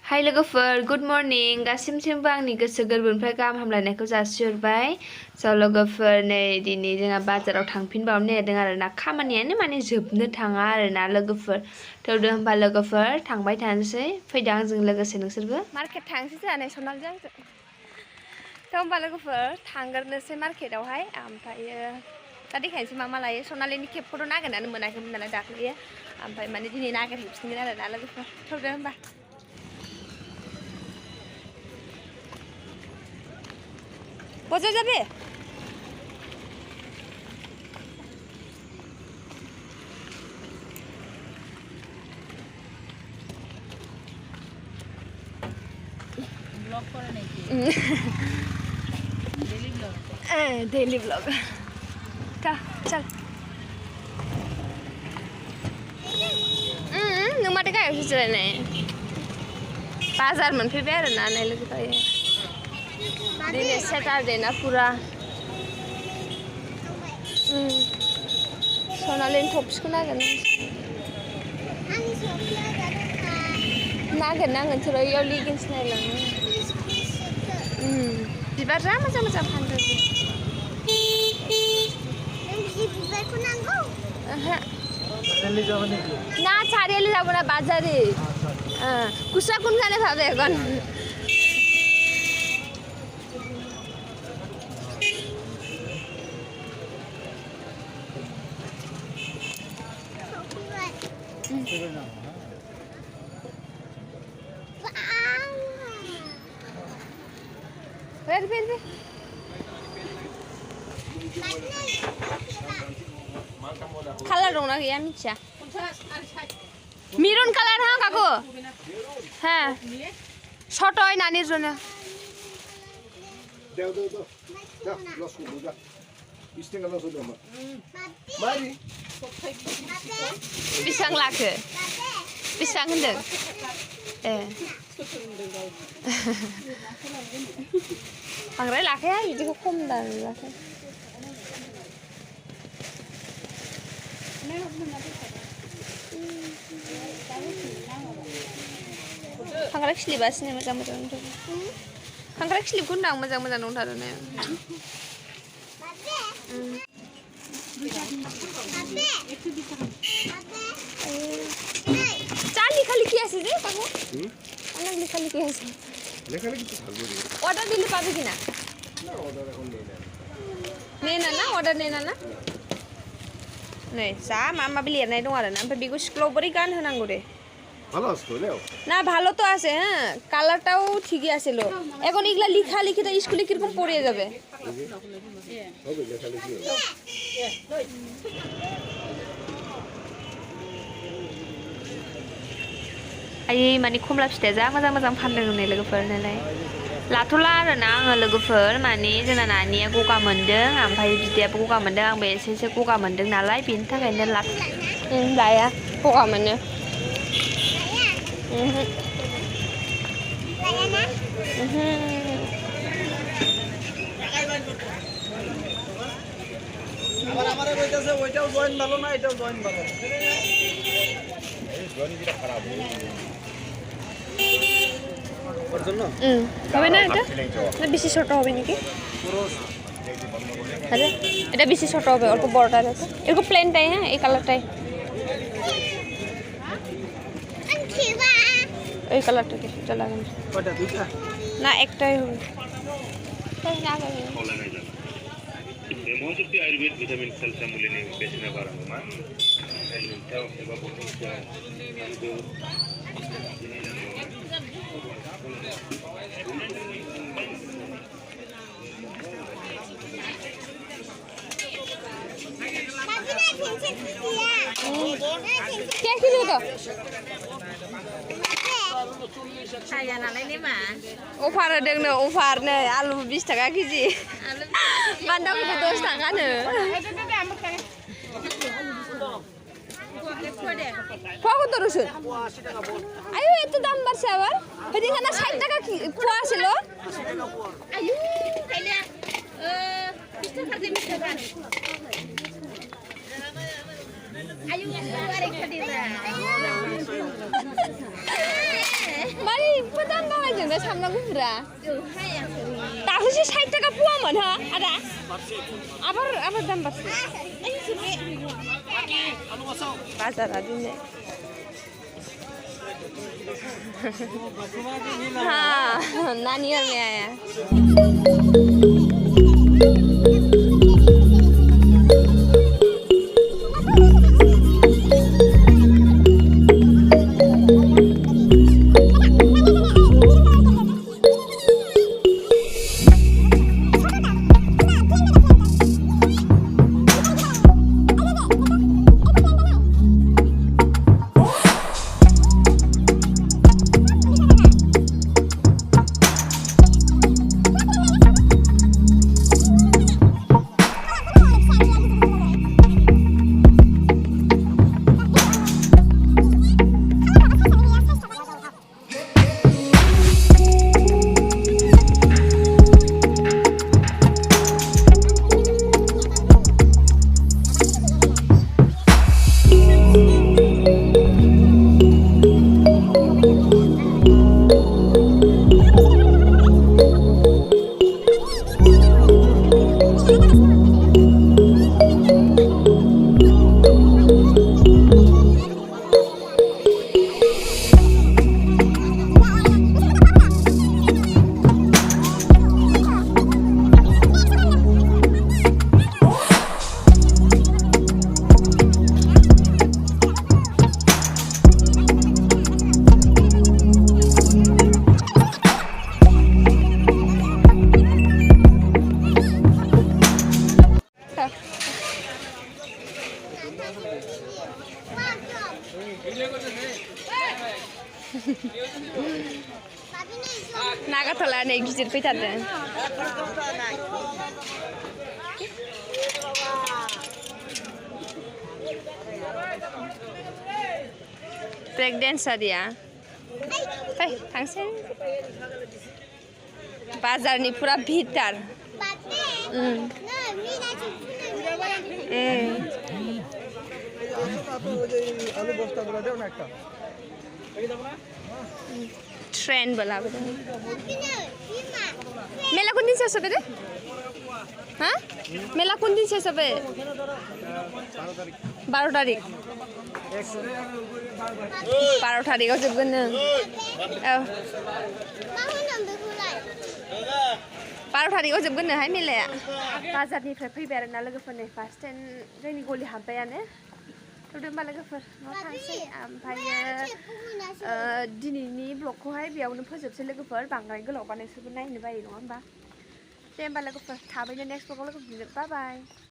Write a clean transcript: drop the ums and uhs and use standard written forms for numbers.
हाय लोगोफोर good morning गासिमबो आंनि गोसो गोरबोनिफ्राय गाहाम हामलायनायखौ जासिहरबाय स' लोगोफोर नै दिनै जोंहा बाजाराव थांफिनबावनो नागिरदों आरोना खामानियानो माने जोबनो थाङा आरोना लोगोफोर थौदो होमबा लोगोफोर थांबाय थानोसै फैदो आंजों लोगोसे नोंसोरबो मार्केट थांसै जोंहा सनालजों आंजों थ' होमबा लोगोफोर थांग्रोनोसै मार्केटावहाय ओमफ्रायो दा देखायनोसै मा लायो सनालिनि केपखौथ' नागिरनानै मोनाखैमोन नालाय दाख्लैयो ओमफ्राय माने दिनै नागिरहैफिनगोन आरोना लोगोफोर थौदो होमबा बजा যাবে ব্লগ করে নাকি ডেইলি ব্লগ डेली ब्लॉग ता चल नों माथो गाहायावसो जिरायनाय बाजार मोनफैबाय आरोना नै लोगोफोर दिनै सेटारडे ना पुरा सनालिनि टप्सखौ नागिरनांगोन थोर' इयाव लेगिंस नायलाङो बिबार जा मोजां मोजां फानदों बिबारखौ नांगौ ना চাৰিআলি যাব না বাজারে কুচা কোনখানে ভাবে এখন कालार दंना गैया मिथिया मिरुन कालार हाँ काकु हाँ शर्ट হয় নানির জন্য बेसेबां लाखो बेसेबां होनदों बांद्राय लाखाया बिदिखौ खम लाखाया खांख्राइ खिलिबासिनो मोजां मोजां दंथारो खांख्राइ खिलिबखौ होनदां मोजां मोजां दंथारो ने চাল লিখালি কি আছে যে কাকু অনেক লিখালি কি আছে অর্ডার দিলে পাবে কিনা নে না অর্ডার নে ना नै जा माबा माबि लिरनाय दं आरोना ओमफ्राय बेखौ स्कुलाव बोरै गानहोनांगौ रे না ভালো তো আছে হ্যাঁ কালারটাও ঠিকই আছিল এখন এগুলা লিখা লিখিতে স্কুলে কিরকম পড়িয়ে যাবে आयै माने खमला फिथाइया जा मोजां मोजां फानदों होननाय लोगोफोर नालाय लाथ'ला आरोना आङो लोगोफोर माने जोंना नानिया गगा मोनदों ओमफ्राय बिदायाबो गगा मोनदों आंबो एसे गगा मोनदों नालाय बेनि थाखायनो लाया गगा मोनो হবে না এটা না বেশি ছোট হবে নাকি আরে এটা বেশি ছোট হবে অল্প বড়টা আছে এরকম প্লেনটাই হ্যাঁ এই কালারটাই এই কালারটা এটা লাগানো কয়টা দুইটা না একটাই হবে Memang Ayurveda vitamin calcium mulai biasanya barang rumah. Tahu sebab क्या किलो तो saya nalai nih mah अफार होदों नो अफार नै आलु 20 टाका केजि बान्दा कफि 10 टाका नो কত তো রসুন আয়ো এত দাম বাড়ছে আবার এদিকে 60 টাকা পোয়া ছিল ayo taile bisa kerja bisa kan ayo ngasih keluar yang tadi Mari, pun जोंनो सामब्राम गुफुरा हाया दाख्लैसो 60 थाखा फवामोन हो आदा आबार दाम बारसे बाजारा दिनै हाँ नानी घर में आया नागाथला नै गिदिर फैथारदों ब्रेक डेन्सारिया फै थांसै बाजारनि पुरा भिटार ट्रेन बोला मेला कुन दिन छ सबै रे हाँ मेला कुन दिन छ सबै 12 तारिख 12 तारिखआव जोबगोन नों औ 12 तारिखआव जोबगोन नोहाय मेलाया बाजारनिफ्राय फैबाय आरोना लोगोफोरनि फार्स्ट टाइम जोंनि गलि हाबबायानो थुदो होमबा लोगोफोर न' थांसै ओमफ्रायो दिनैनि ब्लगखौहाय बेयावनो फोजोबसै लोगोफोर बांद्राय गोलावबा नोंसोरबो नायनो बायो नङा होमबा दे होमबा लोगोफोर थाबैनो नेक्स्ट ब्लगाव लोगो मोनगोन बाय बाय